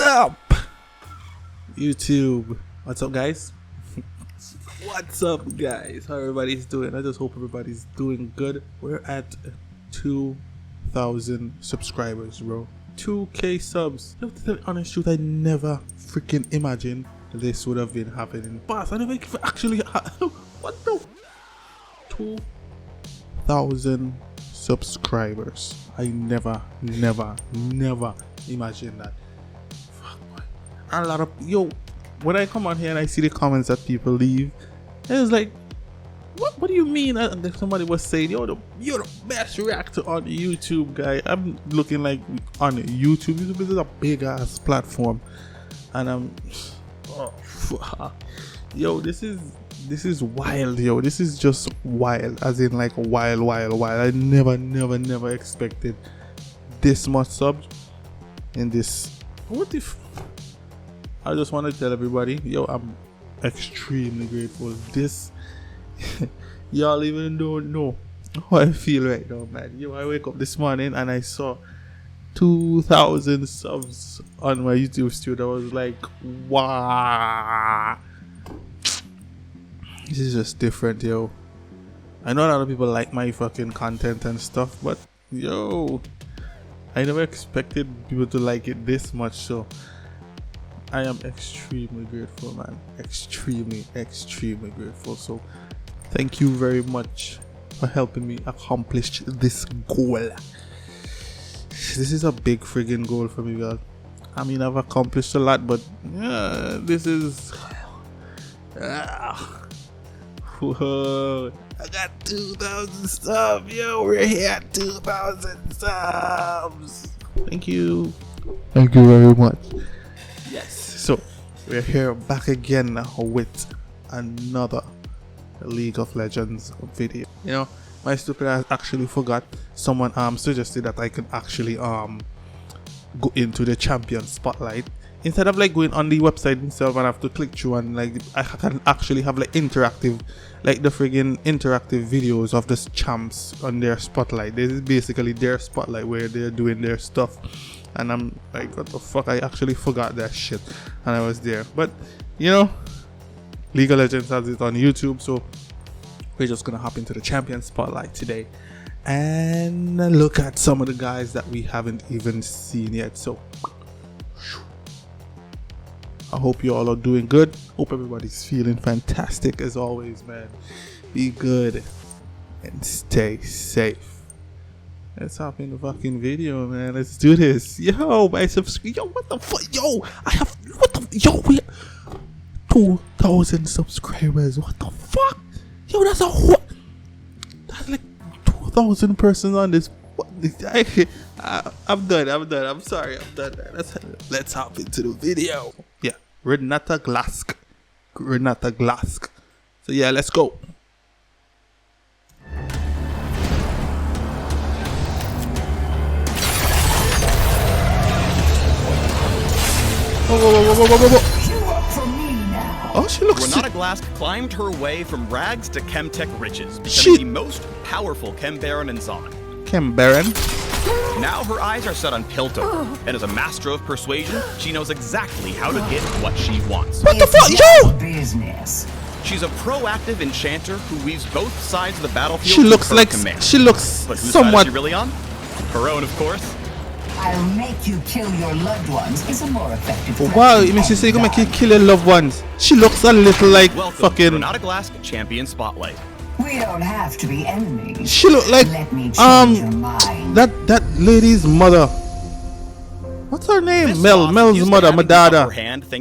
up, YouTube? What's up, guys? What's up, guys? How everybody's doing? I just hope everybody's doing good. We're at 2,000 subscribers, bro. 2K subs. To tell the honest truth, I never freaking imagined this would have been happening. But I never actually what the 2,000 subscribers. I never imagined that. Fuck, boy. And a lot of when I come on here and I see the comments that people leave, it's like, what do you mean? And somebody was saying, you're the best reactor on YouTube, guy. I'm looking like on YouTube. YouTube is a big ass platform, and I'm this is wild, yo. This is just wild, as in like wild. I never expected this much subs in this. What if I just want to tell everybody, yo, I'm extremely grateful. This y'all even don't know how I feel right now, man. Yo, I wake up this morning and I saw 2,000 subs on my YouTube studio. I was like, wow, this is just different, yo. I know a lot of people like my fucking content and stuff, but yo, I never expected people to like it this much. So I am extremely grateful, man. Extremely grateful. So thank you very much for helping me accomplish this goal. This is a big friggin' goal for me, girl. I mean, I've accomplished a lot, but this is whoa. I got 2,000 subs, yo. We're here at 2,000 subs. Thank you very much. Yes, so we're here back again with another League of Legends video. You know, my stupid ass actually forgot. Someone suggested that I could actually go into the champion spotlight instead of like going on the website itself and have to click through, and like I can actually have like interactive, like the friggin' interactive videos of the champs on their spotlight. This is basically their spotlight where they're doing their stuff. And I'm like, what the fuck? I actually forgot that shit, and I was there. But you know, League of Legends has it on YouTube, so we're just gonna hop into the champion spotlight today and look at some of the guys that we haven't even seen yet. So I hope you all are doing good. Hope everybody's feeling fantastic as always, man. Be good and stay safe. Let's hop in the fucking video, man. Let's do this. Yo, my subscribe. Yo, what the fuck? Yo, I have we have 2,000 subscribers. What the fuck? Yo, that's that's like 2,000 persons on this. I'm done. I'm sorry. I'm done. Let's hop into the video. Yeah, RENATA GLASC. So yeah, let's go. Whoa. Oh, she looks RENATA GLASC climbed her way from rags to Chemtech riches, becoming the most powerful Chem Baron in Zon. Chem Baron? Now her eyes are set on Piltover, and as a master of persuasion, she knows exactly how to get what she wants. What the fuck, yo? Business. She's a proactive enchanter who weaves both sides of the battlefield. She looks like command. She looks but whose somewhat. side is she really on? Her own, of course. I'll make you kill your loved ones is a more effective. Wow, you mean she say you gonna make you kill your loved ones? She looks a little like Welcome fucking. to RENATA GLASC Champion Spotlight. We don't have to be enemies. She look like Let me change your mind. that lady's mother. What's her name? Mel's mother, Madada.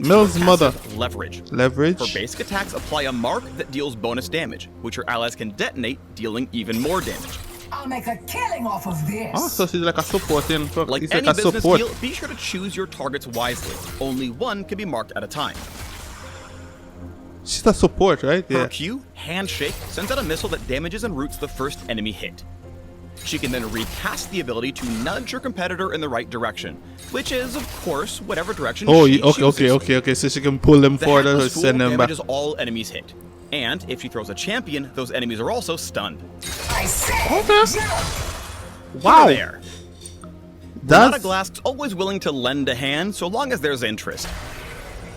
Mel's mother. Leverage. Leverage. For basic attacks, apply a mark that deals bonus damage, which your allies can detonate, dealing even more damage. I'll make a killing off of this. Oh, so she's like a supporting. Like it's any like a business support. deal, be sure to choose your targets wisely. Only one can be marked at a time. She's a support, right? Her Yeah. Q, Handshake, sends out a missile that damages and roots the first enemy hit. She can then recast the ability to nudge your competitor in the right direction, which is, of course, whatever direction she chooses. Okay. So she can pull them The forward or Hapless Fool send them back. damages all enemies hit. And if she throws a champion, those enemies are also stunned. I said Okay. jump. Wow. There. RENATA GLASC's always willing to lend a hand so long as there's interest.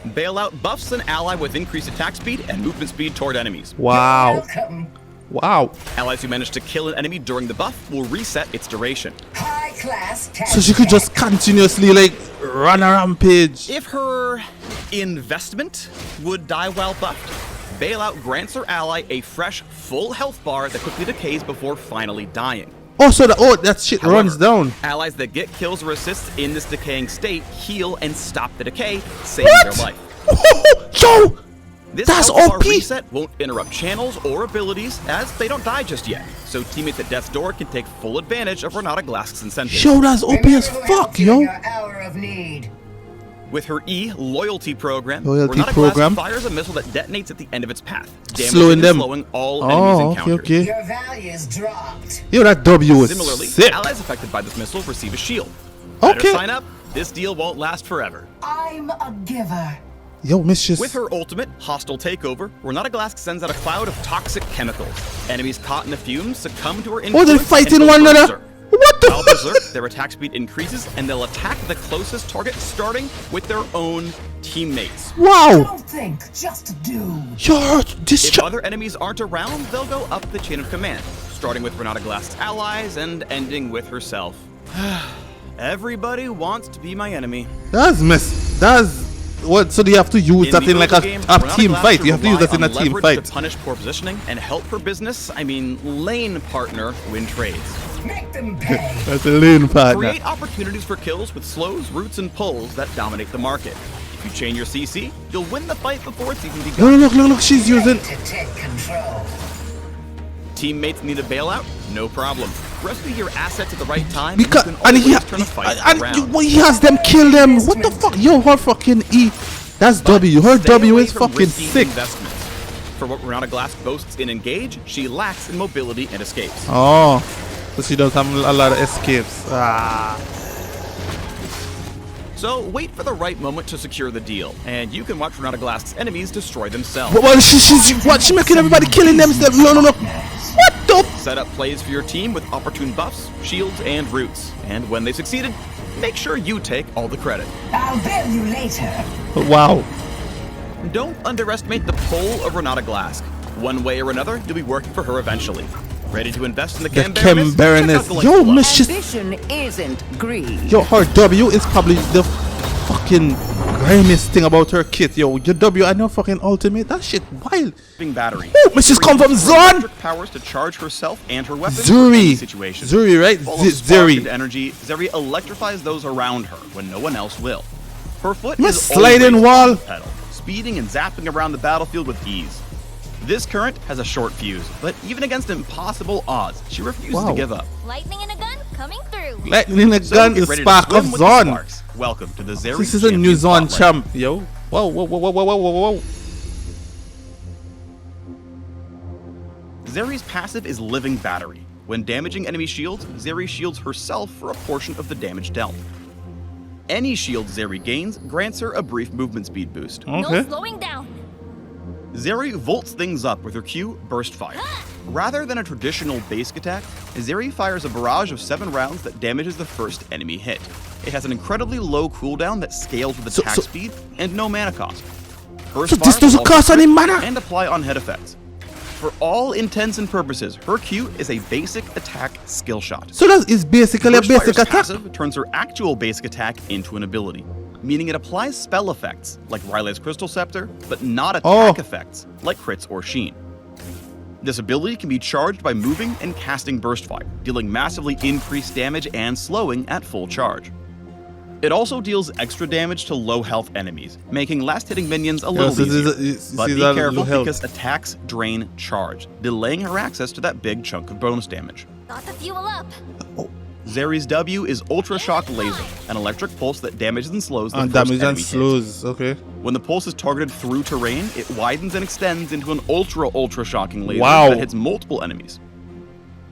Bailout buffs an ally with increased attack speed and movement speed toward enemies. Wow. Welcome. Wow. Allies who manage to kill an enemy during the buff will reset its duration. High class. So she could just continuously like run a rampage. If her investment would die while buffed, Bailout grants her ally a fresh, full health bar that quickly decays before finally dying. Oh, so that shit However, runs down. Allies that get kills or assists in this decaying state heal and stop the decay, saving their life. Yo! This That's health bar OP! reset won't interrupt channels or abilities as they don't die just yet, so teammates at death's door can take full advantage of RENATA GLASC's incentives. Yo, that's OP as fuck, yo. Hour of need. With her E loyalty program, Loyalty RENATA program. GLASC fires a missile that detonates at the end of its path, Slowing damaging them. and slowing all enemies Oh, encountered. okay. Your values dropped. Yo, that W is Similarly, sick. allies affected by this missile receive a shield. Better Okay. sign up. This deal won't last forever. I'm a giver. Yo, Mistress. With her ultimate, Hostile Takeover, RENATA GLASC sends out a cloud of toxic chemicals. Enemies caught in the fumes succumb to her influence. Oh, they're and fighting go one another. berserk. What the While berserk, their attack speed increases and they'll attack the closest target, starting with their own teammates. Wow. Don't think, just do. Yo, this If other enemies aren't around, they'll go up the chain of command, starting with RENATA GLASC's allies and ending with herself. Everybody wants to be my enemy. That's mess. That's what. So do you have to use that the in like early game, a RENATA team GLASC fight? should You have to use rely that in a on team leverage fight. to punish poor positioning and help her business, lane partner, win trades. Make them pay. That's a lane partner. Create opportunities for kills with slows, roots, and pulls that dominate the market. If you chain your CC, you'll win the fight before it's even begun. Look. She's using. To take control. Teammates need a bailout? No problem. Rescue your assets at the right time. Because and you and can he, always turn a fight around. he has them kill them. What the fuck? Yo, her fucking E. That's W. Her Stay W away is from fucking risky sick. investments. For what RENATA GLASC boasts in Engage, she lacks in mobility and escapes. Oh, so she does have a lot of escapes. Ah. So wait for the right moment to secure the deal, and you can watch RENATA GLASC's enemies destroy themselves. Well, she making everybody killing themselves. No. What the? Set up plays for your team with opportune buffs, shields, and roots. And when they succeeded, make sure you take all the credit. I'll bill you later. Wow. Don't underestimate the pull of RENATA GLASC. One way or another, you'll be working for her eventually. Ready to invest in the The CHEM Chem Baroness. Check out the link Yo, below. Mistress. Ambition isn't greed. Yo, her W is probably the fucking grimiest thing about her kit. Yo, your W and your fucking ultimate. That shit wild. Battery. Oh, Mistress come from Zon. Electric powers to charge herself and her weapons for any Zuri. situation. Zuri, right? Full of spark and Zuri. energy, Zeri electrifies those around her when no one else will. Her foot Miss is sliding always wall. on the pedal, speeding and zapping around the battlefield with ease. This current has a short fuse, but even against impossible odds, she refuses Wow. to give up. Lightning in a gun coming through. Lightning in a So gun get is ready to spark swim of with the Zon. sparks. Welcome to the Zeri This is a new Champion Zon Spotlight. champ, yo. Whoa. Zeri's passive is Living Battery. When damaging enemy shields, Zeri shields herself for a portion of the damage dealt. Any shield Zeri gains grants her a brief movement speed boost. No Okay. slowing down. Zeri volts things up with her Q, Burst Fire. Rather than a traditional basic attack, Zeri fires a barrage of 7 rounds that damages the first enemy hit. It has an incredibly low cooldown that scales with attack So- speed and no mana cost. So this doesn't cost any mana? And apply on hit effects. For all intents and purposes, her Q is a basic attack skill shot. So that is basically a Burst basic Fire's attack. passive turns her actual basic attack into an ability, meaning it applies spell effects like Riley's Crystal Scepter, but not attack effects like crits or Sheen. This ability can be charged by moving and casting Burst Fire, dealing massively increased damage and slowing at full charge. It also deals extra damage to low health enemies, making last hitting minions a little so this is easier. But be that careful low health. because attacks drain charge, delaying her access to that big chunk of bonus damage. Got the fuel up. Zeri's W is Ultra Shock Laser, an electric pulse that damages and slows the And first damage and enemy hit. slows. Okay. When the pulse is targeted through terrain, it widens and extends into an ultra shocking laser Wow. that hits multiple enemies.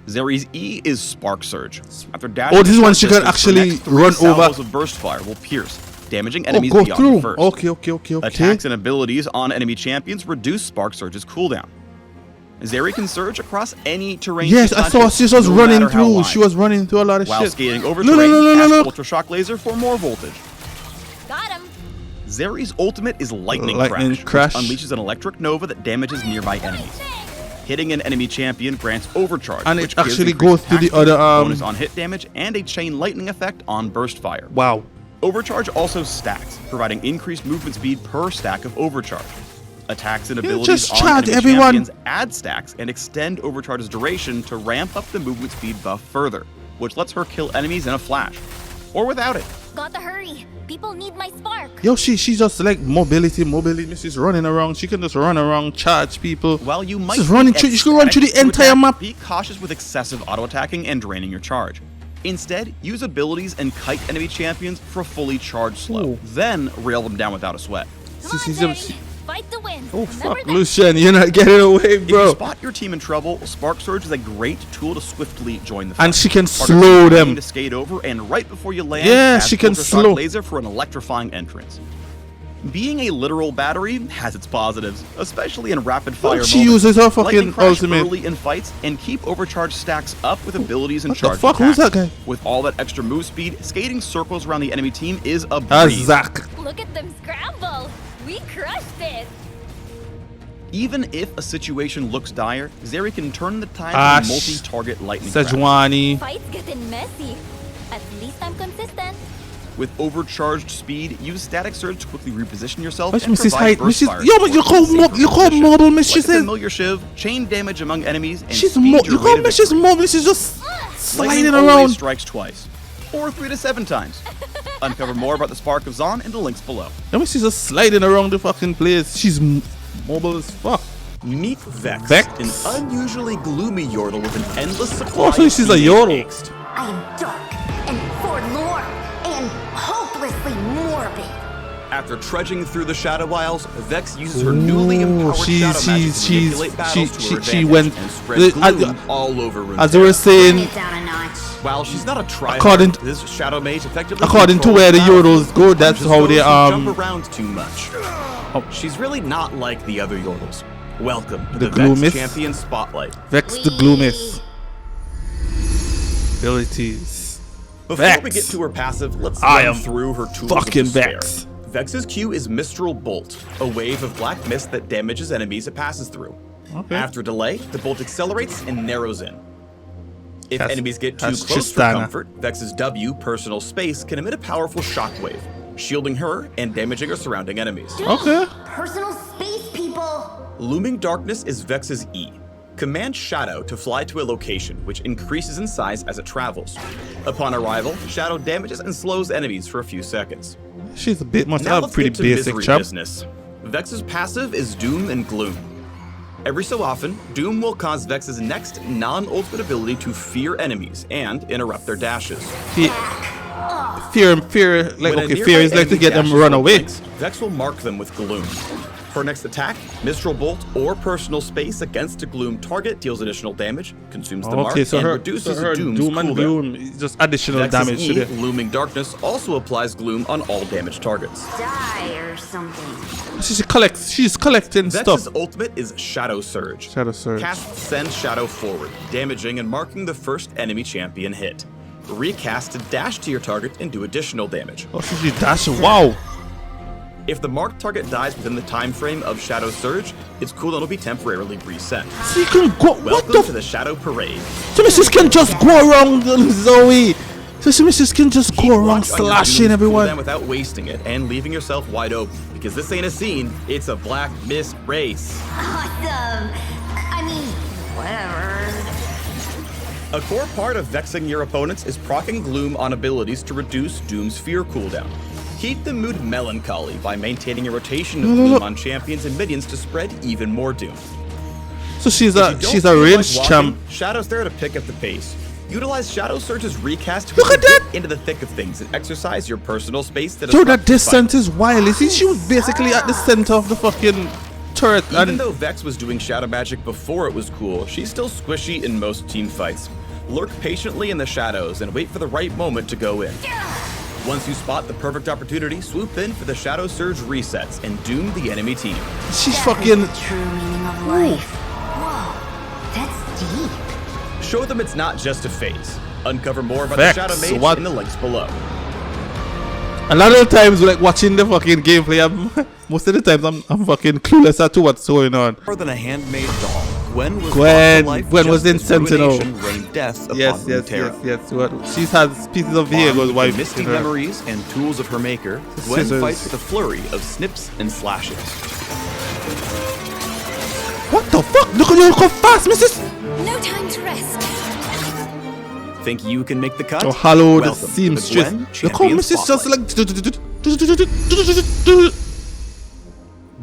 Zeri's E is Spark Surge. After dashing Oh, this a one short she can distance, her actually next 3 run over. salvos of Burst Fire will pierce, damaging enemies Go beyond through. the first. Okay. Attacks and abilities on enemy champions reduce Spark Surge's cooldown. Zeri can surge across any terrain. Yes, I saw she was running through. She was running through a lot of while shit. skating over terrain, cast Ultra Shock Laser for more voltage. Got him. Zeri's ultimate is Lightning Crash, which unleashes an electric nova that damages nearby enemies. Hitting an enemy champion grants overcharge, and which it actually goes to the other bonus on hit damage and a chain lightning effect on burst fire. Wow. Overcharge also stacks, providing increased movement speed per stack of overcharge. Attacks and abilities just on chat, enemy everyone. champions add stacks and extend Overcharge's duration to ramp up the movement speed buff further, which lets her kill enemies in a flash. Or without it. Gotta hurry. People need my spark. Yo, she's just like mobility. She's running around. She can just run around, charge people. While you might she's running through, you can run through the entire map. Be cautious with excessive auto attacking and draining your charge. Instead, use abilities and kite enemy champions for fully charged slow. Ooh. Then Rail them down without a sweat. Come on, Zeri. Fight to win. Oh, Remember fuck, that. Lucian, you're not getting away, If bro. you spot your team in trouble, Spark Surge is a great tool to swiftly join the fight. And she can Part of slow your them. team to skate over, and right before you land, Yeah, cast she can Ultra Shock slow. Laser for an electrifying entrance. Being a literal battery has its positives, especially in rapid fire She moments. uses her Lightning fucking Crash ultimate. early in fights and keep overcharge stacks up with abilities and What the charge fuck? Who's attacks. that guy? With all that extra move speed, skating circles around the enemy team is a breeze. Zach. Look at them scramble. We crushed it. Even if a situation looks dire, Zeri can turn the tide Ah, with a multi-target lightning crash. Sejuani. Fight's getting messy. At least I'm consistent. With overcharged speed, use Static Surge to quickly reposition yourself What's and Mrs. provide Height? burst Mrs. fire Yo, but look support in a safer how position. mobile Like Mrs. a is. familiar shiv, chain damage among enemies, and She's speed look your how rate of much she's victory. mobile. She's just sliding Lightning always around. strikes twice, or 3 to 7 times. Uncover more about the Spark of Zon in the links below. Let me see, just sliding around the fucking place. She's mobile as fuck. Meet Vex, Vex? an unusually gloomy Yordle with an endless supply Oh, so of she's a innate Yordle. angst. I am dark and forlorn and hopelessly morbid. After trudging through the Shadow Isles, Vex uses her newly empowered shadow magic to manipulate battles to her she advantage went and spread gloom all over Runeterra. as they were saying. Bring it down a notch. While she's not a tryhard, According- this Shadow Mage effectively according to controls where the battles Yordles go, and that's just how those they, who jump around too much. She's really not like the other Yordles. Welcome to The the Vex Gloomist. Champion Spotlight. Vex the Gloomist. Abilities. Before Vex. we get to her passive, let's I run am through her tools fucking of despair. Vex. Vex's Q is Mistral Bolt, a wave of black mist that damages enemies it passes through. Okay. After delay, the bolt accelerates and narrows in. If That's- enemies get too that's close for Tristana. comfort, Vex's W, Personal Space, can emit a powerful shockwave, shielding her and damaging her surrounding enemies. Okay. Personal space, people. Looming Darkness is Vex's E. Command Shadow to fly to a location, which increases in size as it travels. Upon arrival, Shadow damages and slows enemies for a few seconds. She's a bit must Now have let's pretty get to basic misery chap. business. Vex's passive is Doom and Gloom. Every so often, Doom will cause Vex's next non-ultimate ability to fear enemies and interrupt their dashes. Fear, like When a okay, nearby fear is like to enemy get them dashes run or away. blinks, Vex will mark them with Gloom. Her next attack, Mistral Bolt or Personal Space against a Gloom target deals additional damage, consumes the mark, Okay, so and her, reduces so her Doom's Doom and cooldown. Gloom is just additional Vex's damage E, to the. Looming Darkness, also applies Gloom on all damaged targets. Die or something. She's collecting Vex's stuff. ultimate is Shadow Surge. Shadow Surge. Cast Send Shadow forward, damaging and marking the first enemy champion hit. Recast to dash to your target and do additional damage. Oh, she's dashing. Wow. If the marked target dies within the time frame of Shadow Surge, its cooldown will be temporarily reset. She can go. What Welcome the? to the Shadow Parade. So Mrs. can just go around Zoe. So Mrs. can just Keep go around watch on your slashing Doom's everyone. cooldown without wasting it and leaving yourself wide open, because this ain't a scene, it's a Black Mist race. Awesome. I mean, whatever. A core part of vexing your opponents is proccing Gloom on abilities to reduce Doom's fear cooldown. Keep the mood melancholy by maintaining a rotation of Gloom on champions and minions to spread even more Doom. So she's If a you don't she's a feel ranged like champ. walking, Shadow's there to pick up the pace. Utilize Shadow Surge's recast to Look at get that! into the thick of things and exercise your personal space to Yo, disrupt that the descent fight. is wild. You see, she was basically at the center of the fucking turret. Even And though Vex was doing Shadow Magic before it was cool, she's still squishy in most team fights. Lurk patiently in the shadows and wait for the right moment to go in. Once you spot the perfect opportunity, swoop in for the Shadow Surge resets and doom the enemy team. she's fucking. The true meaning of life. Whoa. Show them it's not just a phase. Uncover more about Facts. the Shadow Mage What? in the links below. A lot of the times, like watching the fucking gameplay, most of the times I'm fucking clueless as to what's going on. More than a handmade doll, Gwen was Gwen brought to life was in just as Sentinel. ruination rained death upon Yes. Runeterra. What? She has pieces of Armed Viego's with wife the misty in her. memories and tools of her maker, Gwen Scissors. fights with a flurry of snips and slashes. What the fuck? Look at you go fast, missus! No time to rest. Think you can make the cut? Oh, Hallowed Welcome to the seamstress. Gwen Look how Champion missus just Spotlight. like.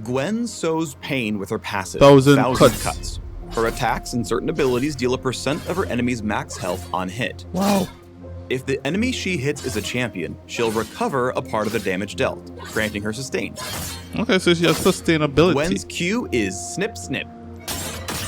Gwen sows pain with her passive, Thousand cuts. cuts. Her attacks and certain abilities deal a percent of her enemy's max health on hit. Wow. If the enemy she hits is a champion, she'll recover a part of the damage dealt, granting her sustain. Okay, so she has sustainability. Gwen's Q is Snip Snip.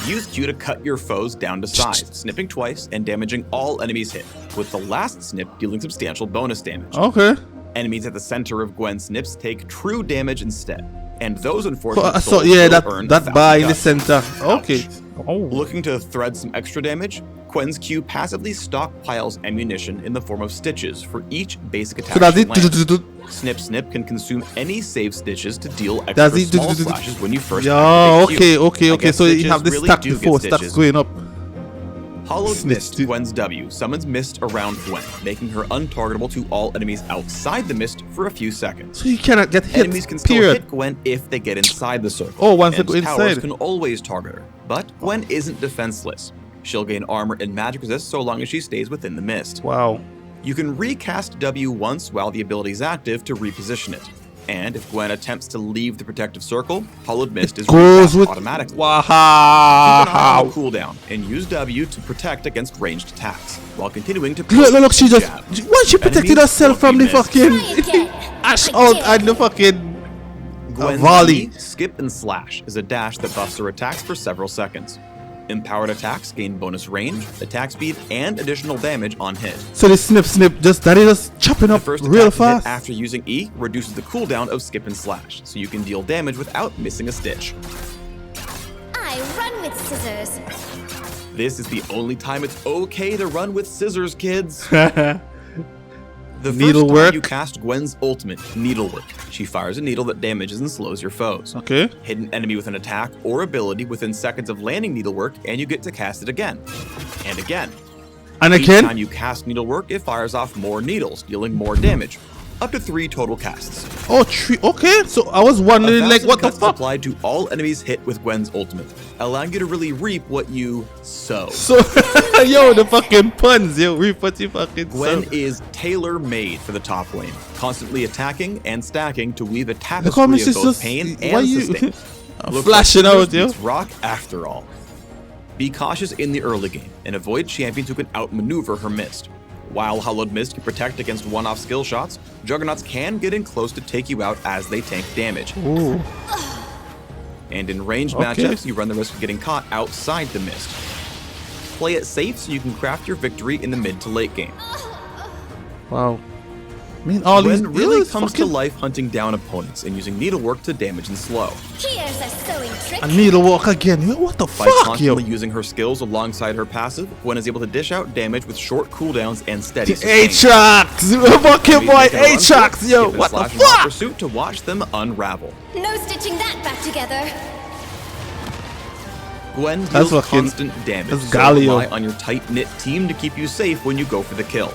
Use Q to cut your foes down to size, snipping twice and damaging all enemies hit, with the last snip dealing substantial bonus damage. Okay. Enemies at the center of Gwen's snips take true damage instead, and those unfortunate So souls yeah, will earn that 1,000 bar in the cuts. center. Okay. Ouch. Oh. Looking to thread some extra damage? Gwen's Q passively stockpiles ammunition in the form of stitches for each basic attack So does she it? lands. Snip Snip can consume any save stitches to deal extra Does it? small slashes when you first Yeah. activate Q. Okay. I guess So you stitches have this really stack do get before, stacks stitches. going up. Hollowed Snip Mist, Snip. Gwen's W, summons mist around Gwen, making her untargetable to all enemies outside the mist for a few seconds. So you cannot get hit. Enemies can still Period. hit Gwen if they get inside the circle. Oh, once they and go towers inside. can always target her, but Gwen isn't defenseless. She'll gain armor and magic resist so long as she stays within the mist. Wow. You can recast W once while the ability is active to reposition it. And if Gwen attempts to leave the protective circle, Hollowed Mist is Goes recast with automatically. Keep an eye on wow. the cooldown and use W to protect against ranged attacks, while continuing to Look, she just. jab. Why she protected Enemies herself won't from be the missed. fucking Try again. ash I out did. and the fucking Gwen's volley? E, Skip and Slash is a dash that buffs her attacks for several seconds. Empowered attacks gain bonus range, attack speed, and additional damage on hit. So the snip, just that is just chopping The up first real attack you hit fast. after using E reduces the cooldown of Skip and Slash, so you can deal damage without missing a stitch. I run with scissors. This is the only time it's okay to run with scissors, kids. The first Needlework. time you cast Gwen's ultimate, Needlework, she fires a needle that damages and slows your foes. Okay. Hit an enemy with an attack or ability within seconds of landing Needlework, and you get to cast it again. And again. And Each again. time you cast Needlework, it fires off more needles, dealing more damage. Up to 3 total casts. Oh, three. Okay. So I was wondering, like, 1,000 what the cuts fuck? applied to all enemies hit with Gwen's ultimate, allowing you to really reap what you sow. So, yo, the fucking puns, yo, reap what you fucking Gwen sow. is tailor-made for the top lane, constantly attacking and stacking to weave a Look tapestry how of much is both just pain why and you sustain. Looks flashing like out, yo. it's rock after all. Be cautious in the early game and avoid champions who can outmaneuver her mist. While Hollowed Mist can protect against one-off skill shots, Juggernauts can get in close to take you out as they tank damage. Ooh. And in ranged Okay. matchups, you run the risk of getting caught outside the mist. Play it safe so you can craft your victory in the mid to late game. Wow. I mean, all these Gwen really these comes to fucking- life hunting down opponents and using needlework to damage and slow. Here's a sewing trick. I need to walk again. Yo, what the By fuck, yo? constantly using her skills alongside her passive, Gwen is able to dish out damage with short cooldowns and steady sustain. A-Tracks! Fucking Enemies boy, making a run for it, A-Tracks, yo! skip and What the slash in hot fuck? pursuit to watch them unravel. No stitching that back together. Gwen That's deals fucking- constant damage, that's so Galio. rely on your tight-knit team to keep you safe when you go for the kill.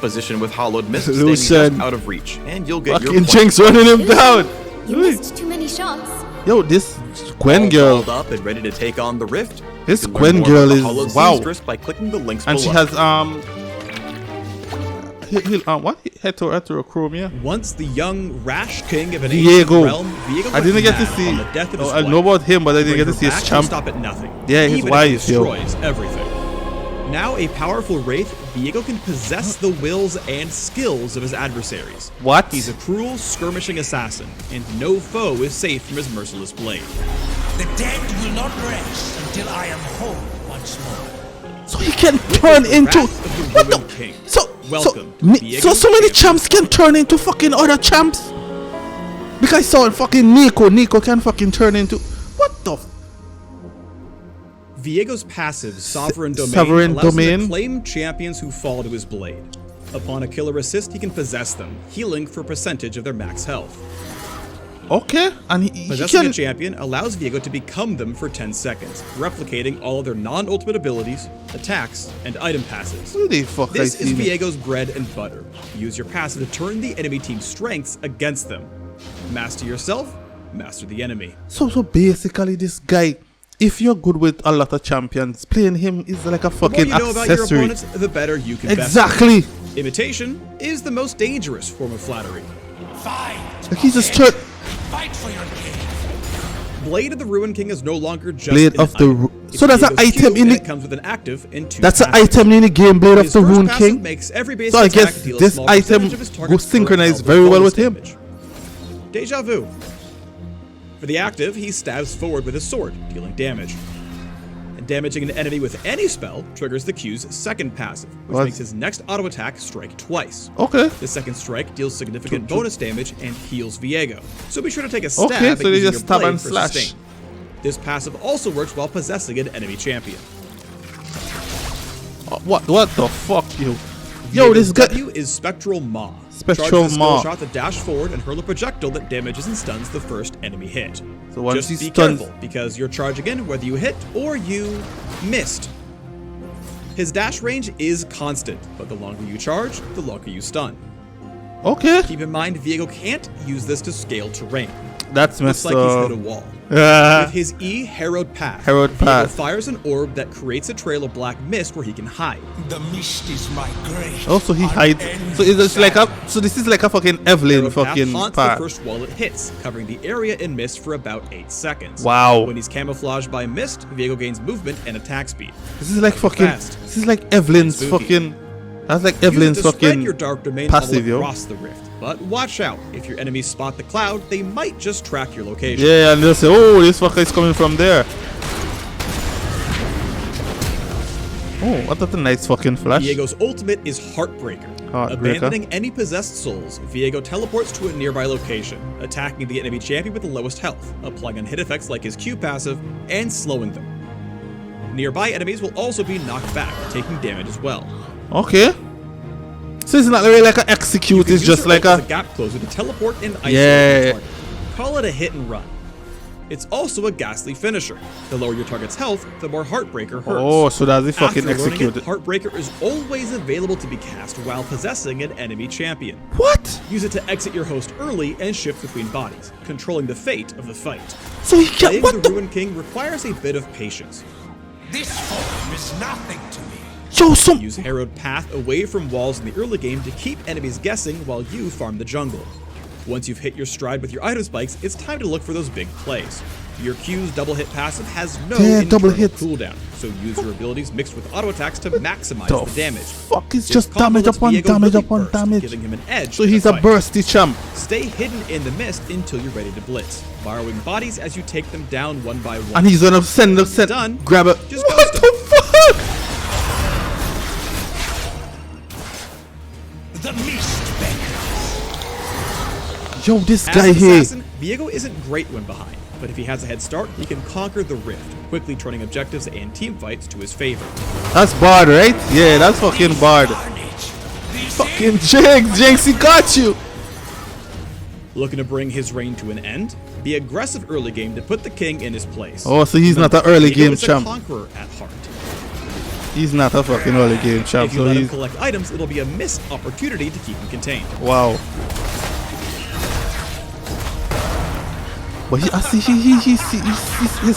Position with Hollowed Mist staying Lucian. just out of reach, and you'll get your Fucking points. Jinx running him down! You missed too many shots. Yo, this Gwen All girl. dolled up and ready to take on the rift. This You can Gwen learn more girl about the is- Hollowed wow. Seamstress by clicking the links And below. she has, what? Heterochromia? Once the young rash king of an Viego. ancient realm, Viego I didn't went get to mad see. on the death of his I wife. know about him, but I didn't Bring get to her see his back and champ. stop at nothing. Yeah, his even wife, if it yo. destroys everything. Now a powerful wraith, Viego can possess the wills and skills of his adversaries. What? He's a cruel, skirmishing assassin, and no foe is safe from his merciless blade. The dead will not rest until I am whole once more. So he can turn into Wrath of the what the? Ruined King. So Welcome to me, Viego so many Champion. champs can turn into fucking other champs. Because I saw fucking Nico can fucking turn into what the? Viego's passive, Sovereign Domain, Sovereign allows him Domain? to claim champions who fall to his blade. Upon a killer assist, he can possess them, healing for a percentage of their max health. Okay, and he Possessing can... a champion allows Viego to become them for 10 seconds, replicating all of their non-ultimate abilities, attacks, and item passives. Who the fuck This I is seen it? Viego's bread and butter. Use your passive to turn the enemy team's strengths against them. Master yourself, master the enemy. So basically this guy, if you're good with a lot of champions, playing him is like a The more fucking you know about your accessory. opponents, the better you can Exactly. best them. Imitation is the most dangerous form of flattery. Fight! Like he just tried... Fight for your king! Blade of the Ruin King is no longer just Blade an of the item. Ru- So that's an Viego's item Q, in and the- it comes with an active and 2 That's an passives. item in the game, Blade of His the first Rune passive King. makes every basic So I attack guess deal a this small item percentage of his will target's synchronize current very health well bonus with him. damage. Deja Vu. For the active, he stabs forward with his sword, dealing damage. And damaging an enemy with any spell triggers the Q's second passive, which What? makes his next auto attack strike twice. Okay. The second strike deals significant bonus damage and heals Viego. So be sure to take a stab Okay, at so they using just your stab blade and for slash. sustain. This passive also works while possessing an enemy champion. What the fuck, you? Yo, Viego's this guy... W is Spectral Maw. Spectral Charge the Maw. skill shot to dash forward and hurl a projectile that damages and stuns the first enemy hit. So once Just he be stuns- careful, because you're charging in whether you hit or you missed. His dash range is constant, but the longer you charge, the longer you stun. Okay. Keep in mind, Viego can't use this to scale terrain. That's Looks messed like he's up. hit a wall. Ah. With his E, Harrowed Path, Harrowed Viego Path. fires an orb that creates a trail of black mist where he can hide. The mist is my grave. Also, he hides. So it's just like a. So this is like a fucking Evelyn Harrowed Path fucking haunts part. the first wall it hits, covering the area in mist for about 8 seconds. Wow. When he's camouflaged by mist, Viego gains movement and attack speed. This is like fucking. Fast. This is like Evelyn's Spooky. fucking. That's like Use it Evelyn's to spread fucking your dark domain passive, all yo. across the rift. But watch out, if your enemies spot the cloud, they might just track your location. Yeah, and they'll say, "Oh, this fucker is coming from there." Oh, what a nice fucking flash. Viego's ultimate is Heartbreaker. Heartbreaker. Abandoning any possessed souls, Viego teleports to a nearby location, attacking the enemy champion with the lowest health, applying on hit effects like his Q passive, and slowing them. Nearby enemies will also be knocked back, taking damage as well. Okay. So it's not really like an execute. You It's can just use like your ult a. as gap closer to teleport and isolate Yeah. your target. Call it a hit and run. It's also a ghastly finisher. The lower your target's health, the more Heartbreaker hurts. Oh, so that's the fucking After learning execute. it, Heartbreaker is always available to be cast while possessing an enemy champion. What? Use it to exit your host early and shift between bodies, controlling the fate of the fight. So he can't. Playing What the the? Ruin King requires a bit of patience. This form is nothing to me. Yo, some. Use Harrowed Path away from walls in the early game to keep enemies guessing while you farm the jungle. Once you've hit your stride with your item spikes, it's time to look for those big plays. Your Q's double hit passive has no Yeah, double internal hits. cooldown, so use your abilities mixed with auto attacks to maximize the damage. Fuck, it's This just combo damage lets upon Viego damage really upon burst, damage. giving him an edge So in the he's a fight. bursty champ. Stay hidden in the mist until you're ready to blitz, borrowing bodies as you take them down one by one. And he's gonna send Done. grab it. Just What ghost the fuck? The mist beckons. Yo, this As guy an here. assassin, Viego isn't great when behind, but if he has a head start, he can conquer the rift, quickly turning objectives and team fights to his favor. That's Bard, right? Yeah, that's fucking Bard. Carnage. This Fucking Jinx, he got you. Looking to bring his reign to an end, be aggressive early game to put the king in his place. Oh, so he's not an early Viego game is a champ. conqueror at heart. He's not a fucking early game champ. If you So let him he's collect items, it'll be a missed opportunity to keep him contained. wow. But he, I see, he's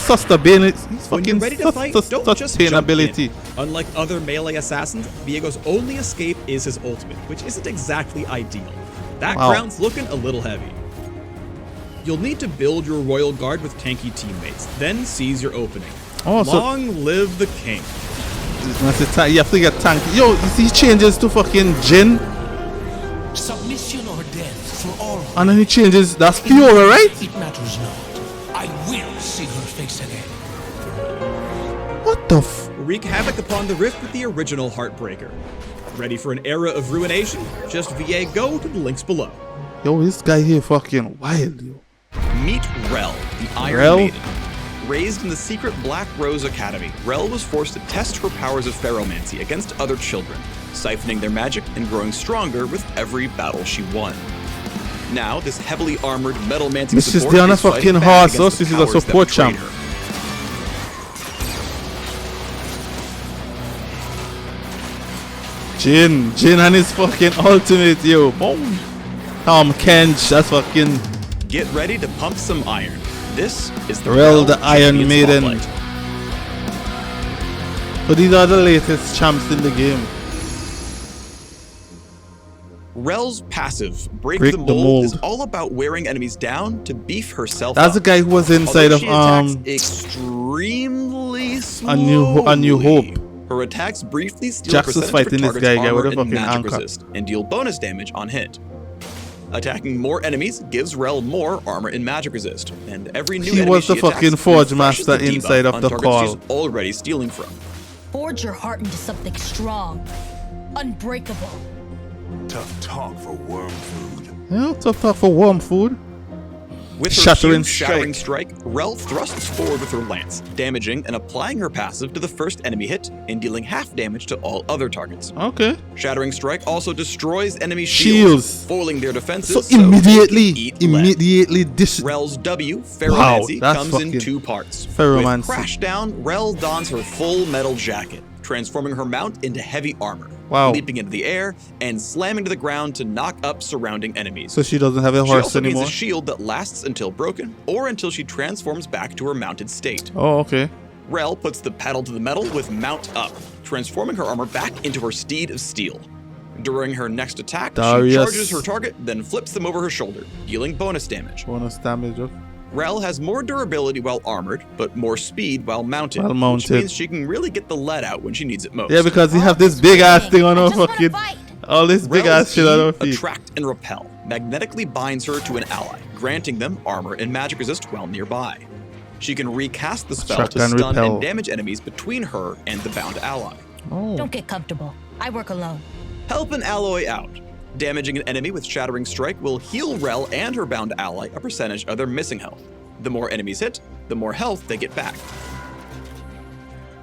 sustainability. He's When you're fucking ready to fight, don't just jump sustainability. in. Unlike other melee assassins, Viego's only escape is his ultimate, which isn't exactly ideal. That Wow. crown's looking a little heavy. You'll need to build your royal guard with tanky teammates, then seize your opening. Oh, so- Long live the king. You have to get tank. Yo, you see, he changes to fucking Jin, submission or death for all. and then he changes. That's Fiora, right? It matters not. I will see her face again. What the f? Wreak havoc upon the rift with the original Heartbreaker. Ready for an era of ruination? Just VIEGO to the links below. Yo, this guy here fucking wild, yo. Meet RELL, the Iron RELL? Maiden. Raised in the secret Black Rose Academy, Rell was forced to test her powers of ferromancy against other children, siphoning their magic and growing stronger with every battle she won. Now, this heavily armored metal-mancy This is support the on a is fighting fucking back horse, against so this the is a powers that support betrayed champ. her. Jin and his fucking ultimate, yo. Boom. Tom Kench, that's fucking Get ready to pump some iron. This is the RELL, the Champion Iron Maiden. Spotlight. But these are the latest champs in the game. Rell's passive, Break Break the the Mold, is Mold. all about wearing enemies down to beef herself That's up. the guy who was inside Although of she attacks extremely slowly. A New Hope. Her attacks briefly steal Jax a was percentage fighting of this target's guy with armor a and fucking magic anchor. resist, and deal bonus damage on hit. Attacking more enemies gives Rell more armor and magic resist, and every new He enemy was the she attacks fucking Forge refreshes Master the debuff inside of on the targets call. she's already stealing from. Forge your heart into something strong, unbreakable. Tough talk for worm food. Yeah, tough talk for warm food. With her Shattering Shattering Strike, Rell thrusts forward with her lance, damaging and applying her passive to the first enemy hit and dealing half damage to all other targets. Okay. Shattering Strike also destroys enemy Shields. shields, foiling their defenses. So they can eat lead. this. Rell's W, Ferromancy, that's comes in fucking 2 parts. Ferromancy. With Crash Down, Rell dons her full metal jacket, transforming her mount into heavy armor, Wow. leaping into the air and slamming to the ground to knock up surrounding enemies. So she doesn't have a She horse also anymore. needs a shield that lasts until broken or until she transforms back to her mounted state. Oh, okay. Rell puts the pedal to the metal with mount up, transforming her armor back into her steed of steel. During her next attack, Darius. she charges her target, then flips them over her shoulder, dealing bonus damage. Bonus damage. Okay. Rell has more durability while armored, but more speed while mounted, While mounted. which means she can really get the lead out when she needs it most. Yeah, because he have this big ass thing on her fucking. All this big Rell's ass shit on her E, feet. Attract and Repel, magnetically binds her to an ally, granting them armor and magic resist while nearby. She can recast the spell Attract to and stun repel. and damage enemies between her and the bound ally. Oh. Don't get comfortable. I work alone. Help an alloy out. Damaging an enemy with Shattering Strike will heal Rell and her bound ally a percentage of their missing health. The more enemies hit, the more health they get back.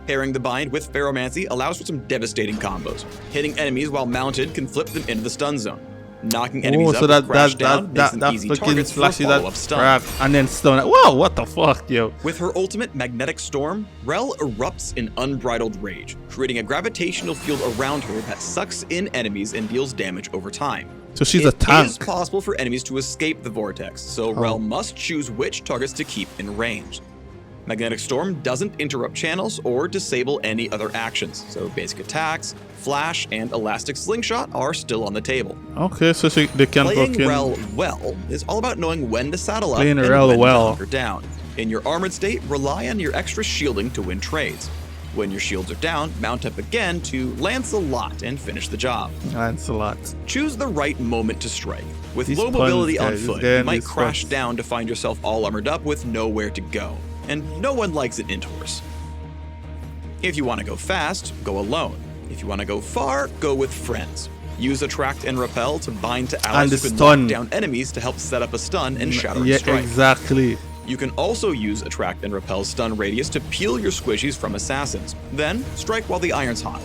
Pairing the bind with Ferromancy allows for some devastating combos. Hitting enemies while mounted can flip them into the stun zone. Knocking enemies Oh, up so with that Crash Down makes them that easy fucking targets for flashy that follow-up stun. crap and then stun. Whoa, what the fuck, yo? With her ultimate Magnetic Storm, Rell erupts in unbridled rage, creating a gravitational field around her that sucks in enemies and deals damage over time. So she's a tank. It is possible for enemies to escape the vortex, so Rell must choose which targets to keep in range. Magnetic Storm doesn't interrupt channels or disable any other actions, so basic attacks, flash, and elastic slingshot are still on the table. Okay, so they can Playing fucking. Rell well is all about knowing when to saddle up Playing and Rell when well. to knock her down. In your armored state, rely on your extra shielding to win trades. When your shields are down, mount up again to lance a lot and finish the job. That's a lot. Choose the right moment to strike. With These low puns, mobility on guys, these foot, guys, you might these crash puns. down to find yourself all armored up with nowhere to go. And no one likes an int horse. If you want to go fast, go alone. If you want to go far, go with friends. Use Attract and Repel to bind to allies And who can stun. knock down enemies to help set up a stun and Shattering Yeah, Strike. exactly. You can also use Attract and Repel's stun radius to peel your squishies from assassins. Then, strike while the iron's hot.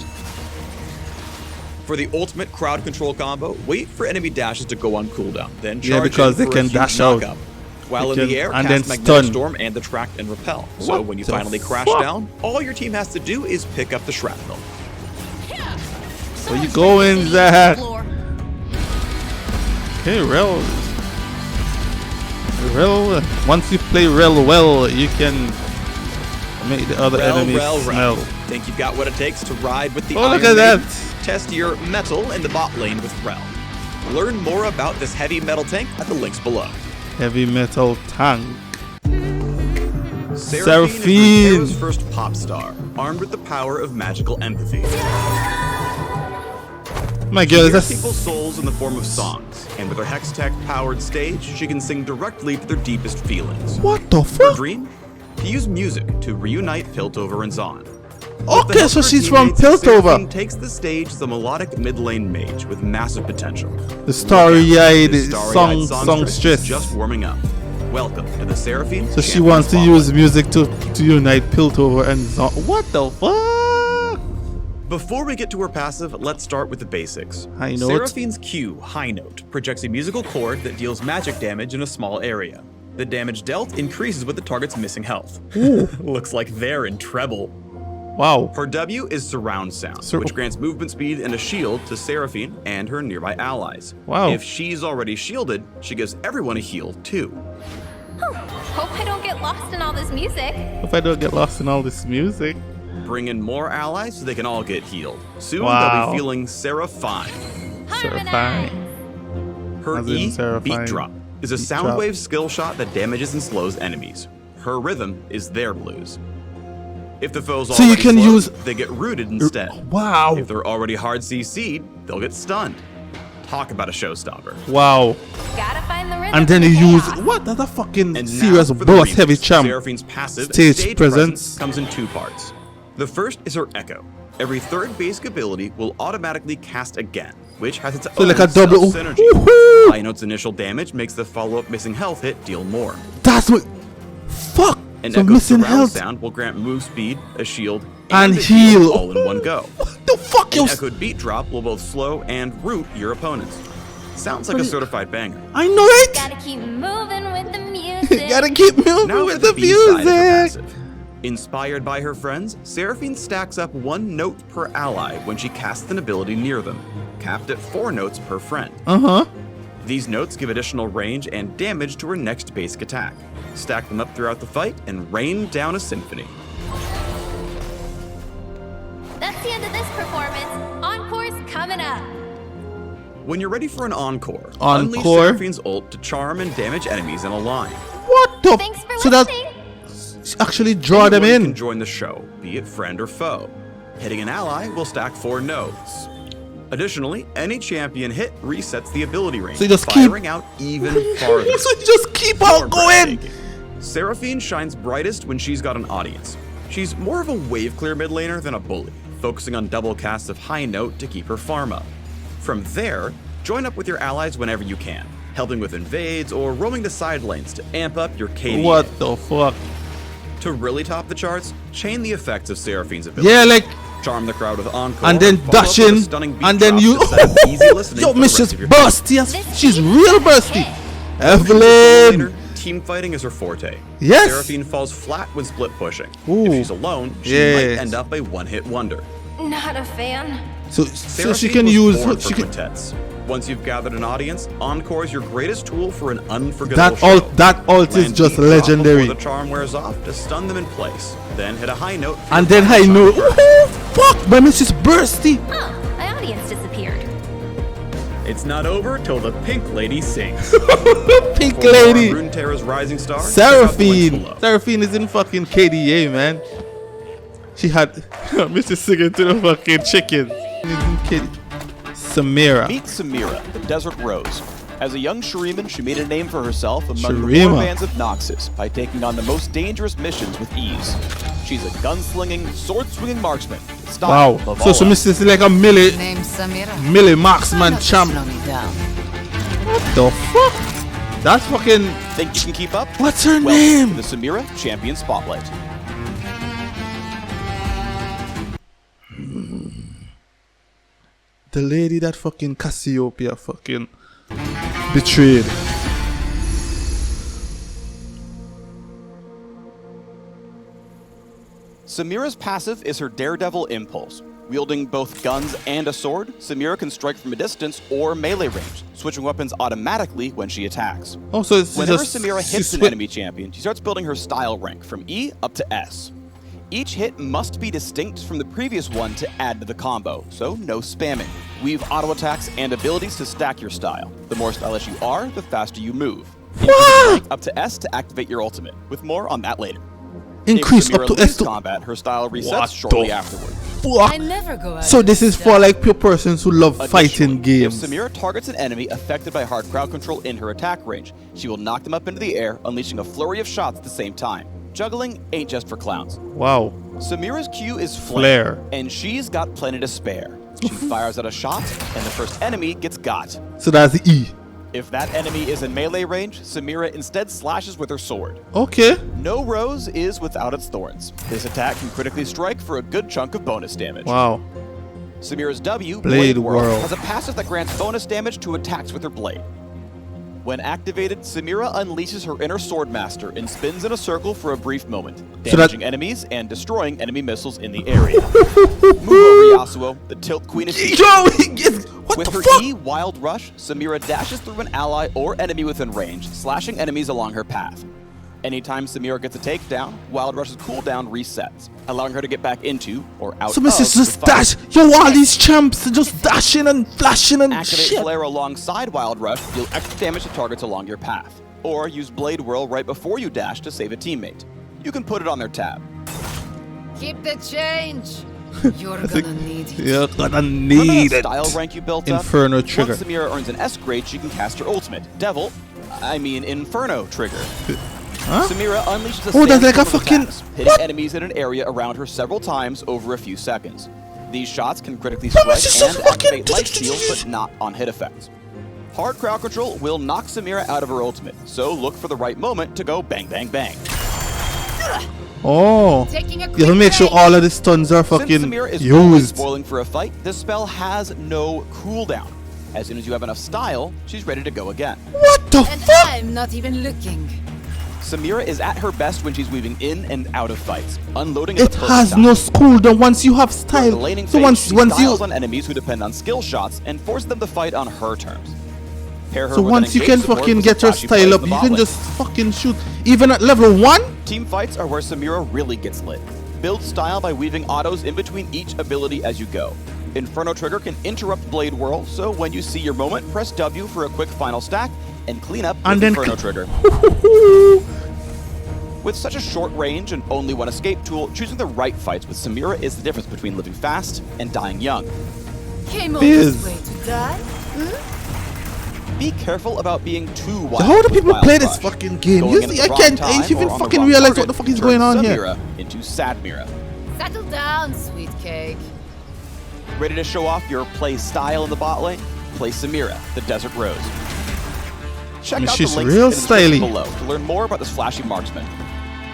For the ultimate crowd control combo, wait for enemy dashes to go on cooldown, then charge Yeah, because in they for a can huge dash out. knockup. While They in the can- air, and cast then Magnetic stun. Storm and Attract and Repel. So What when you the finally crash fuck? down, all your team has to do is pick up the shrapnel. Where you going, Zach? Okay, Rell. Once you play Rell well, you can make the other enemies smell. Think you've got what it takes to ride with the Oh, look Iron at Maiden? that. Test your metal in the bot lane with RELL. Learn more about this heavy metal tank at the links below. Heavy metal tank. Seraphine is Runeterra's first pop star, armed with the power of magical empathy. My She God, hears that's people's souls in the form of songs, and with her Hextech-powered stage, she can sing directly to their deepest feelings. what the Her fuck? dream? To use music to reunite Piltover and Zahn. Okay, so she's from Seraphine Piltover. takes the stage as a melodic mid-lane mage with massive potential. The starry-eyed This starry-eyed songstress. just warming up. Welcome to the Seraphine. So she wants to use music to unite Piltover and what the fuck? Before we get to her passive, let's start with the basics. High note. Seraphine's Q, High Note, projects a musical chord that deals magic damage in a small area. The damage dealt increases with the target's missing health. Looks like they're in treble. Wow. Her W is Surround Sound, which grants movement speed and a shield to Seraphine and her nearby allies. Wow. If she's already shielded, she gives everyone a heal too. Hope I don't get lost in all this music. If I don't get lost in all this music. Bring in more allies so they can all get healed. Soon Wow. they'll be feeling Seraphine. Seraphine. Her As in E, Seraphine. Beat Drop, is a Beat sound drop. wave skill shot that damages and slows enemies. Her rhythm is their blues. If the foe's So you already can slowed, use- they get rooted instead. Wow. If they're already hard CC'd, they'll get stunned. Talk about a showstopper. Wow. Gotta find the rhythm. And then for you the use chaos. what? That's a fucking And serious now for the boss remix. heavy champ. Seraphine's passive Stage presence. comes in two parts. The first is her Echo. Every third basic ability will automatically cast again, which has its So own like a double. synergy. Woohoo! High Note's initial damage makes the follow-up missing health hit deal more. That's what. Fuck. An So Echo's missing surround health sound will grant move speed, a shield, and a heal all in one go. What the fuck? An You. Echoed Beat Drop will both slow and root your opponents. Sounds like a certified banger. I know it. Gotta keep moving with the music. Gotta keep moving Now with for the B side of her music. passive. Inspired by her friends, Seraphine stacks up 1 note per ally when she casts an ability near them, capped at 4 notes per friend. These notes give additional range and damage to her next basic attack. Stack them up throughout the fight and rain down a symphony. That's the end of this performance. Encore's coming up. When you're ready for an encore, Encore? unleash Seraphine's ult to charm and damage enemies in a line. What the? Thanks for So that listening. actually draw them Anyone in. can join the show, be it friend or foe. Hitting an ally will stack 4 nodes. Additionally, any champion hit resets the ability range, So you just keep- firing out even farther. So just keep on More going. breathtaking. Seraphine shines brightest when she's got an audience. She's more of a wave clear mid laner than a bully, focusing on double casts of High Note to keep her farm up. From there, join up with your allies whenever you can, helping with invades or roaming to side lanes to amp up your KDA. What the fuck? To really top the charts, chain the effects of Seraphine's ability. Yeah, like. Charm the crowd with Encore, And then follow up dash with a in, stunning beat and then drop you. to set up easy listening Yo, for the Miss rest is of your busty. as- She's real busty. team. Evelyn. Team fighting is her forte. Yes. Seraphine falls flat when split pushing. Ooh. If she's alone, she Yes. might end up a one-hit wonder. Not a fan. So she Seraphine can was use. born She for can, quintets. Once you've gathered an audience, Encore is your greatest tool for an unforgettable that show. alt. That alt is Land just beat drop legendary. before the charm wears off to stun them in place. Then hit a high note. for And your then final I know. charm burst. Fuck, my Miss is bursty. Oh, my audience disappeared. It's not over till the pink lady sings. Pink For more lady. on Runeterra's rising star. check out the links Seraphine. below. Seraphine is in fucking KDA, man. She had Mr. singing to the fucking chicken. Samira. Meet Samira, the Desert Rose. As a young Shuriman, she made a name for herself among the Shurima. war bands of Noxus by taking on the most dangerous missions with ease. She's a gunslinging, sword-swinging marksman. with style Wow. above So all Mr. else. is like a milli Name Samira. marksman champ. Slow me down. What the fuck? That's fucking. Think you can keep up? What's her Welcome name? to the Samira Champion Spotlight. The lady that fucking Cassiopeia fucking betrayed. Samira's passive is her Daredevil Impulse. Wielding both guns and a sword, Samira can strike from a distance or melee range, switching weapons automatically when she attacks. Oh, so it's Whenever just Samira she hits an swi- enemy champion, she starts building her style rank from E up to S. Each hit must be distinct from the previous one to add to the combo, so no spamming. Weave auto attacks and abilities to stack your style. The more stylish you are, the faster you move. Increase rank up to S to activate your ultimate, with more on that later. Increase if up Samira to leaves S to. combat, her style resets What shortly the afterward. Fuck. I never go out So of this is for like pure persons who love fighting Additionally, games. If Samira targets an enemy affected by hard crowd control in her attack range, she will knock them up into the air, unleashing a flurry of shots at the same time. Juggling ain't just for clowns. Wow. Samira's Q is Flare. Flare, and she's got plenty to spare. She fires out a shot, and the first enemy gets got. So that's the E. If that enemy is in melee range, Samira instead slashes with her sword. Okay. No rose is without its thorns. This attack can critically strike for a good chunk of bonus damage. Wow. Samira's W, Blade Whirl, has a passive that grants bonus damage to attacks with her blade. When activated, Samira unleashes her inner Swordmaster and spins in a circle for a brief moment, damaging enemies and destroying enemy missiles in the area. Move over Yasuo, the Tilt Queen is With her E, Wild Rush, Samira dashes through an ally or enemy within range, slashing enemies along her path. Anytime Samira gets a takedown, Wild Rush's cooldown resets, allowing her to get back into or out so of Mrs. the just fight. dash. Yo, all these champs are just dashing and flashing and Activate shit. Flare alongside Wild Rush, deal extra damage to targets along your path. Or use Blade Whirl right before you dash to save a teammate. You can put it on their tab. Keep the change. You're gonna need it. You're gonna need it. Style rank you built Inferno up. trigger. Once Samira earns an S grade, she can cast her ultimate, Inferno trigger. Huh? Samira unleashes a that's like a sandstorm of fucking attacks, hitting enemies in an area around her several times over a few seconds. These shots can critically strike and activate life steal, but not on hit effects. Hard crowd control will knock Samira out of her ultimate, so look for the right moment to go bang bang bang. Oh, you have to make sure all of the stuns are fucking Since Samira is always used. spoiling for a fight, this spell has no cooldown. As soon as you have enough style, she's ready to go again. What the And fuck? I'm not even looking. Samira is at her best when she's weaving in and out of fights. Unloading It has no cooldown once you have style. So once you on enemies who depend on skill shots and force them to fight on her terms. Pair her so with once an you can engaged support fucking with get some your flashy style plays up, in you the can bot just fucking shoot. Even at level 1? lane. Team fights are where Samira really gets lit. Build style by weaving autos in between each ability as you go. Inferno trigger can interrupt Blade Whirl, so when you see your moment, press W for a quick final stack and clean up with Inferno trigger. With such a short range and only one escape tool, choosing the right fights with Samira is the difference between living fast and dying young. Came all this way to die? Be careful about being too wild. How do with people Wild play this Rush. fucking game? Going You in at see, the I wrong can't time even or on the fucking wrong realize what target the fuck is turns going on here. Samira into Sadmira. Settle down, sweet cake. Ready to show off your play style in the bot lane? Play Samira, the Desert Rose. Check out she's the links real in the description stylish. below to learn more about this flashy marksman.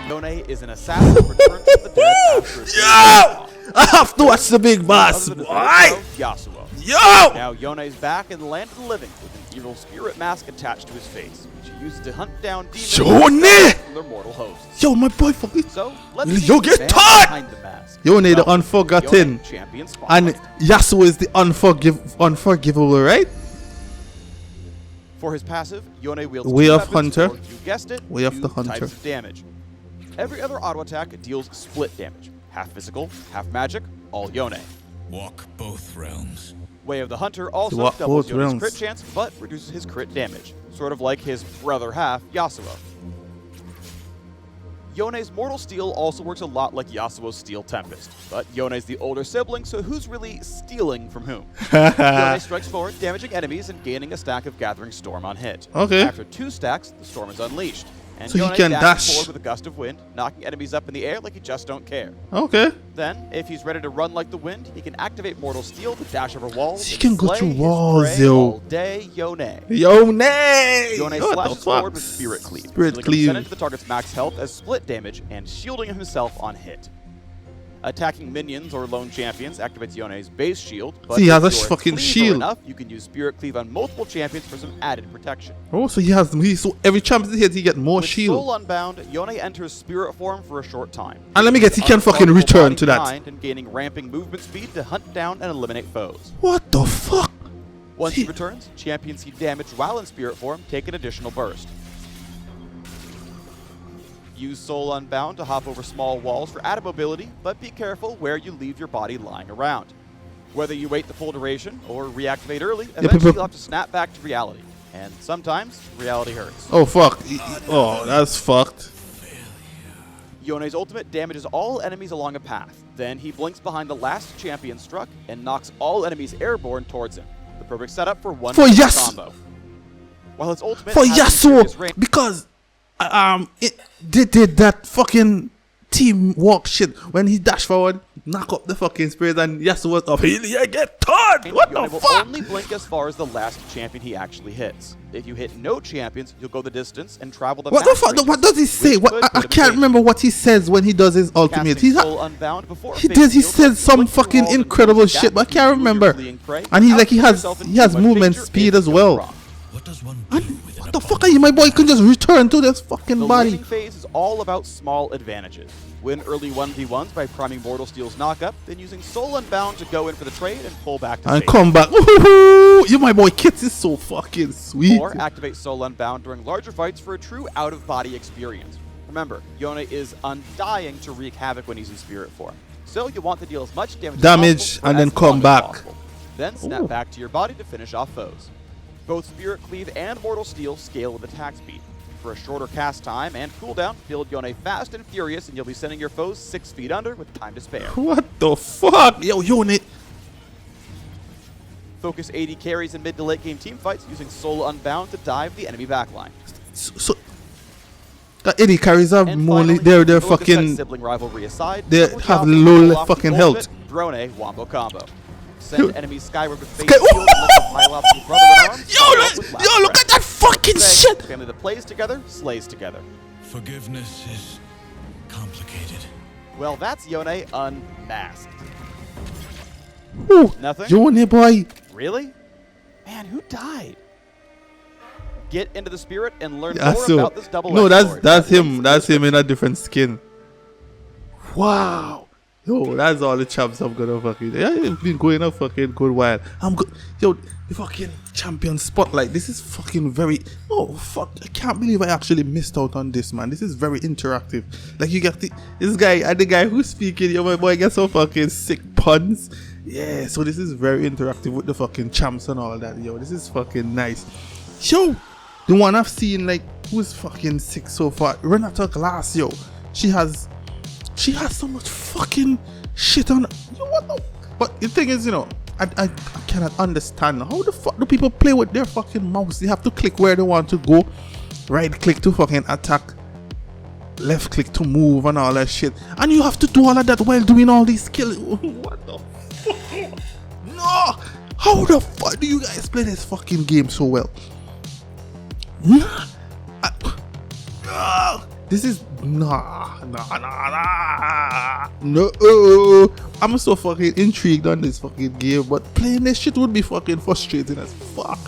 Yone is an assassin who returns from the dead after a Yo! I have to watch the big boss. Why? Yasuo. Yo! Now Yone's back in the land of the living with an evil spirit mask attached to his face, which he uses to hunt down demons Yone! from their mortal hosts. Yo, my boy fucking. So let's see Yo, the get man taught! behind the mask. Yone, the Well, unforgotten. Yone, champion spot. And Yasuo is the unforgivable, right? For his passive, Yone wields Way two of weapons Hunter. for, you guessed it, Way of two the Hunter. types of damage. Every other auto attack deals split damage. Half physical, half magic, all Yone. Walk both realms. Way of the Hunter also Walk doubles both Yone's realms. crit chance, but reduces his crit damage. Sort of like his brother half, Yasuo. Yone's Mortal Steel also works a lot like Yasuo's Steel Tempest. But Yone's the older sibling, so who's really stealing from whom? Yone strikes forward, damaging enemies and gaining a stack of Gathering Storm on hit. Okay. After 2 stacks, the Storm is unleashed. And So he Yone can dashes dash. forward with a gust of wind, knocking enemies up in the air like he just don't care. Okay. Then, if he's ready to run like the wind, he can activate Mortal Steel to dash over walls. He and can go slay through his walls, prey yo. all day, Yone. Yone! Yone What the slashes forward fuck? with Spirit Cleave, Spirit dealing a Cleave. percentage of the target's max health as split damage and shielding himself on hit. Attacking minions or lone champions activates Yone's base shield, but See, he has if a you're fucking cleaver shield. enough, you can use Spirit Cleave on multiple champions for some added protection. Oh, so so every champion he hits, he get more With shield. Soul Unbound, Yone enters Spirit form for a short time. And let me guess, he can fucking Unstoppable return body to that. behind and gaining ramping movement speed to hunt down and eliminate foes. What the fuck? Once he returns, champions he damaged while in spirit form take an additional burst. Use Soul Unbound to hop over small walls for added mobility, but be careful where you leave your body lying around. Whether you wait the full duration or reactivate early, eventually you'll have to snap back to reality. And sometimes, reality hurts. Oh, fuck. Oh, that's fucked. Yone's ultimate damages all enemies along a path. Then he blinks behind the last champion struck and knocks all enemies airborne towards him. The perfect setup for one combo. While his ultimate For has some serious Yasuo! range- Because, did that fucking teamwork shit. When he dash forward, knock up the fucking spirit, and yes, what's up? He get turned. What the will fuck? only blink as far as the last champion he actually hits. If you hit no champions, you'll go the distance and travel the What the fuck? What does he say? What I can't remember what he says when he does his ultimate. He says some fucking incredible shit, but I can't remember. And he's like he has movement speed as well. What does one What the fuck are you, my boy? You can just return to this fucking the body. laning phase is all about small advantages. Win early 1v1s by priming Mortal Steel's knockup, then using Soul Unbound to go in for the trade and pull back to And chase. come back. Woohoo! You, my boy, Kits is so fucking sweet. Or activate Soul Unbound during larger fights for a true out-of-body experience. Remember, Yone is undying to wreak havoc when he's in Spirit form, so you want to deal as much damage as possible and then as come long as back. possible. Then snap back to your body to finish off foes. Both Spirit Cleave and Mortal Steel scale with attack speed. For a shorter cast time and cooldown, build Yone fast and furious, and you'll be sending your foes 6 feet under with time to spare. What the fuck? Yo, Yone. Focus AD carries in mid to late game team fights using Soul Unbound to dive the enemy backline. So Eddie carries up more. They're fucking. Sibling rivalry aside, they have low fucking health. Drone Wombo combo. Send enemies skyward with face Yo, look at that fucking shit! Family that plays together, slays together. Forgiveness is complicated. Well, that's Yone unmasked. Ooh, nothing? Yone, boy. Really? Man, who died? Get into the spirit and learn more about this double. No, that's him. That's him in a different skin. Wow. Yo, that's all the champs I'm gonna fucking. Yeah, it's been going a fucking good while. I'm good. Yo, the fucking champion spotlight. This is fucking very. Oh fuck! I can't believe I actually missed out on this, man. This is very interactive. Like you get this guy and the guy who's speaking. Yo, my boy gets some fucking sick puns. Yeah, so this is very interactive with the fucking champs and all that. Yo, this is fucking nice. Yo, the one I've seen like who's fucking sick so far. RENATA GLASC. Yo, she has so much fucking shit on. Yo, what the? But the thing is, you know, I cannot understand how the fuck do people play with their fucking mouse. They have to click where they want to go, right click to fucking attack, left click to move and all that shit, and you have to do all of that while doing all these skills. What the fuck? No, how the fuck do you guys play this fucking game so well? This is no. I'm so fucking intrigued on this fucking game, but playing this shit would be fucking frustrating as fuck.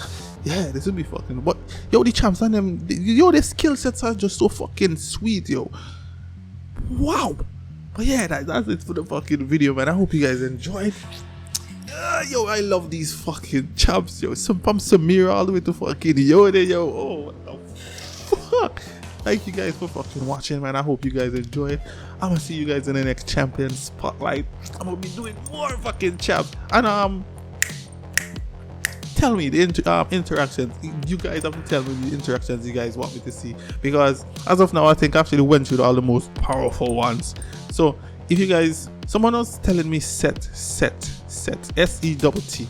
Yeah, this would be fucking. But yo, the champs and them, yo, their skill sets are just so fucking sweet, yo. Wow. But yeah, that's it for the fucking video, man. I hope you guys enjoyed. Yo, I love these fucking champs, yo. From Samira all the way to fucking Yoda, yo. Oh, what the fuck. Thank you guys for fucking watching, man. I hope you guys enjoyed. I'm gonna see you guys in the next champion spotlight. I'm gonna be doing more fucking champs. And tell me the interactions. You guys have to tell me the interactions you guys want me to see, because as of now I think I actually went through all the most powerful ones. So if you guys, someone else telling me set S-E-T-T.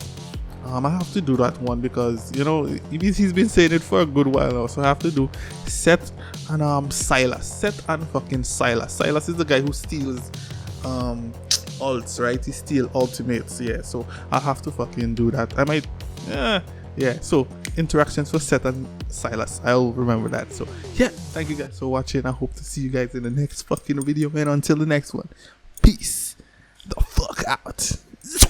I have to do that one because, you know, he's been saying it for a good while now, so I have to do Set and Silas. Set and fucking Silas. Silas is the guy who steals ults, right? He steals ultimates, yeah. So I have to fucking do that. I might, yeah. So interactions for Set and Silas. I'll remember that. So yeah, thank you guys for watching. I hope to see you guys in the next fucking video, man. Until the next one, peace the fuck out.